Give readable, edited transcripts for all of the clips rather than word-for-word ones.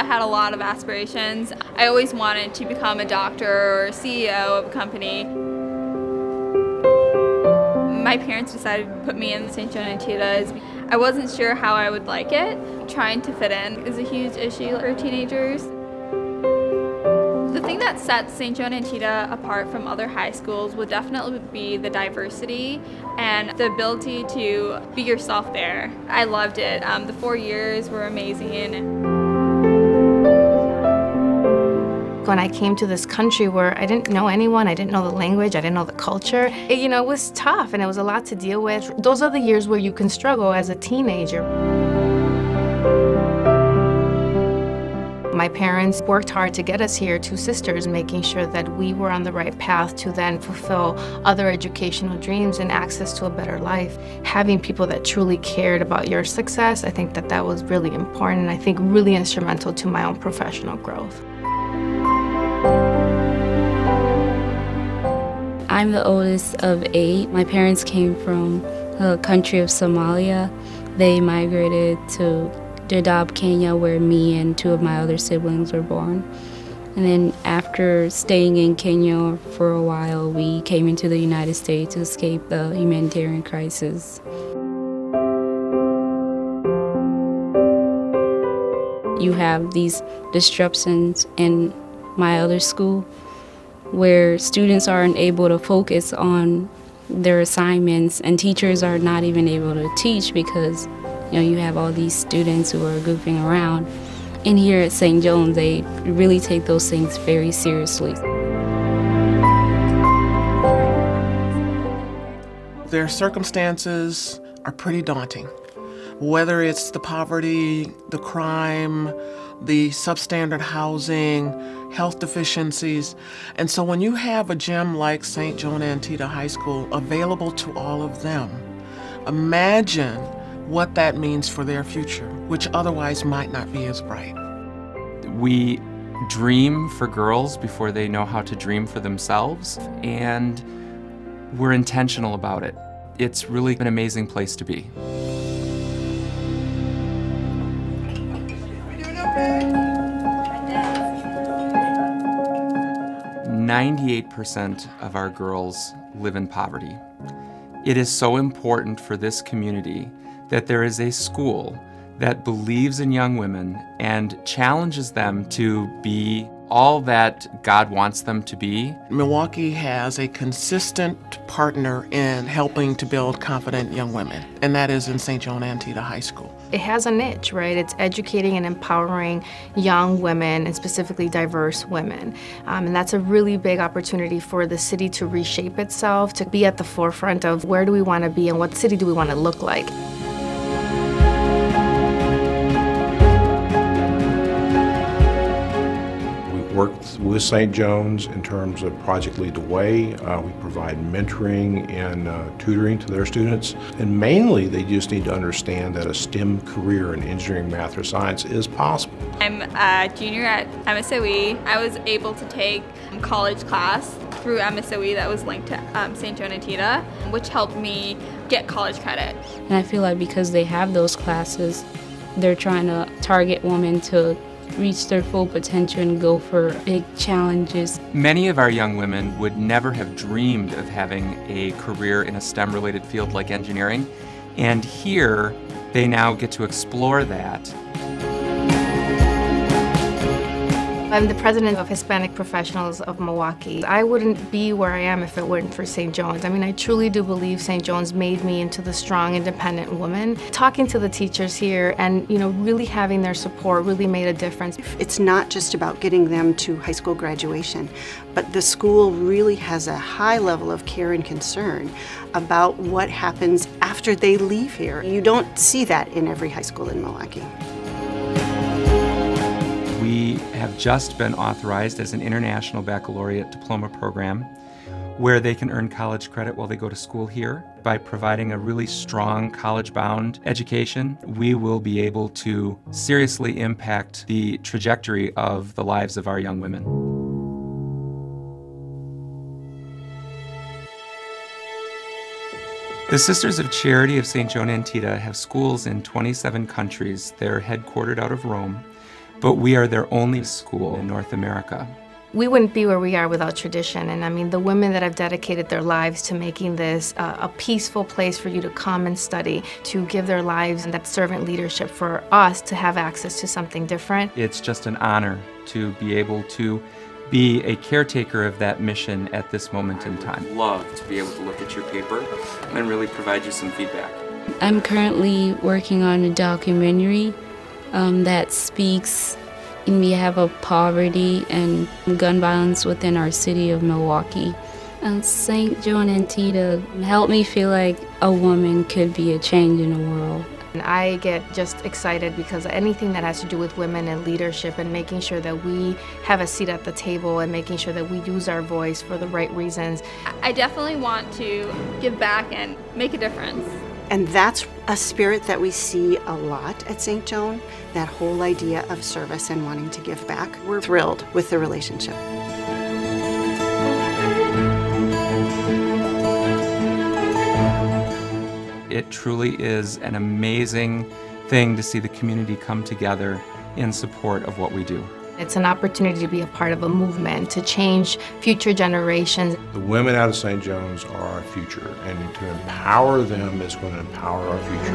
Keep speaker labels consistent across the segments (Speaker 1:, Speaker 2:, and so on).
Speaker 1: I had a lot of aspirations. I always wanted to become a doctor or a CEO of a company. My parents decided to put me in St. Joan Antida. I wasn't sure how I would like it. Trying to fit in is a huge issue for teenagers. The thing that sets St. Joan Antida apart from other high schools would definitely be the diversity and the ability to be yourself there. I loved it. The 4 years were amazing.
Speaker 2: When I came to this country where I didn't know anyone, I didn't know the language, I didn't know the culture, it was tough and it was a lot to deal with. Those are the years where you can struggle as a teenager. My parents worked hard to get us here, two sisters, making sure that we were on the right path to then fulfill other educational dreams and access to a better life. Having people that truly cared about your success, I think that that was really important and I think really instrumental to my own professional growth.
Speaker 3: I'm the oldest of 8. My parents came from the country of Somalia. They migrated to Dadaab, Kenya, where me and 2 of my other siblings were born. And then after staying in Kenya for a while, we came into the United States to escape the humanitarian crisis. You have these disruptions in my other school where students aren't able to focus on their assignments and teachers are not even able to teach because you have all these students who are goofing around. And here at St. John's, they really take those things very seriously.
Speaker 4: Their circumstances are pretty daunting. Whether it's the poverty, the crime, the substandard housing, health deficiencies. And so when you have a gym like St. Joan Antida High School available to all of them, imagine what that means for their future, which otherwise might not be as bright.
Speaker 5: We dream for girls before they know how to dream for themselves, and we're intentional about it. It's really an amazing place to be. 98% of our girls live in poverty. It is so important for this community that there is a school that believes in young women and challenges them to be all that God wants them to be.
Speaker 4: Milwaukee has a consistent partner in helping to build confident young women, and that is in St. Joan Antida High School.
Speaker 2: It has a niche, right? It's educating and empowering young women, and specifically diverse women. And that's a really big opportunity for the city to reshape itself, to be at the forefront of where do we want to be and what city do we want to look like.
Speaker 6: Worked with St. John's in terms of Project Lead the Way. We provide mentoring and tutoring to their students. And mainly, they just need to understand that a STEM career in engineering, math, or science is possible.
Speaker 1: I'm a junior at MSOE. I was able to take a college class through MSOE that was linked to St. Joan Antida, which helped me get college credit.
Speaker 3: And I feel like because they have those classes, they're trying to target women to reach their full potential and go for big challenges.
Speaker 5: Many of our young women would never have dreamed of having a career in a STEM-related field like engineering, and here they now get to explore that.
Speaker 2: I'm the president of Hispanic Professionals of Milwaukee. I wouldn't be where I am if it weren't for St. John's. I mean, I truly do believe St. John's made me into the strong, independent woman. Talking to the teachers here and, really having their support really made a difference.
Speaker 7: It's not just about getting them to high school graduation, but the school really has a high level of care and concern about what happens after they leave here. You don't see that in every high school in Milwaukee.
Speaker 5: We have just been authorized as an international baccalaureate diploma program where they can earn college credit while they go to school here. By providing a really strong college-bound education, we will be able to seriously impact the trajectory of the lives of our young women. The Sisters of Charity of St. Joan Antida have schools in 27 countries. They're headquartered out of Rome. but we are their only school in North America.
Speaker 2: We wouldn't be where we are without tradition, and I mean the women that have dedicated their lives to making this a peaceful place for you to come and study, to give their lives and that servant leadership for us to have access to something different.
Speaker 5: It's just an honor to be able to be a caretaker of that mission at this moment in time. I'd love to be able to look at your paper and really provide you some feedback.
Speaker 3: I'm currently working on a documentary that speaks in behalf of poverty and gun violence within our city of Milwaukee. St. Joan Antida helped me feel like a woman could be a change in the world.
Speaker 2: And I get just excited because anything that has to do with women and leadership and making sure that we have a seat at the table and making sure that we use our voice for the right reasons.
Speaker 1: I definitely want to give back and make a difference.
Speaker 7: And that's a spirit that we see a lot at St. Joan, that whole idea of service and wanting to give back. We're thrilled with the relationship.
Speaker 5: It truly is an amazing thing to see the community come together in support of what we do.
Speaker 2: It's an opportunity to be a part of a movement, to change future generations.
Speaker 6: The women out of St. John's are our future, and to empower them is going to empower our future.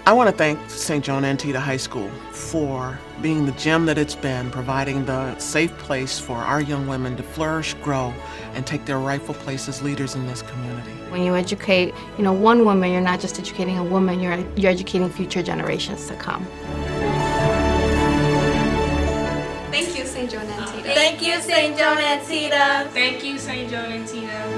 Speaker 4: I want to thank St. Joan Antida High School for being the gem that it's been, providing the safe place for our young women to flourish, grow, and take their rightful place as leaders in this community.
Speaker 2: When you educate, one woman, you're not just educating a woman, you're educating future generations to come.
Speaker 8: Thank you, St. Joan Antida.
Speaker 9: Thank you, St. Joan Antida.
Speaker 10: Thank you, St. Joan Antida.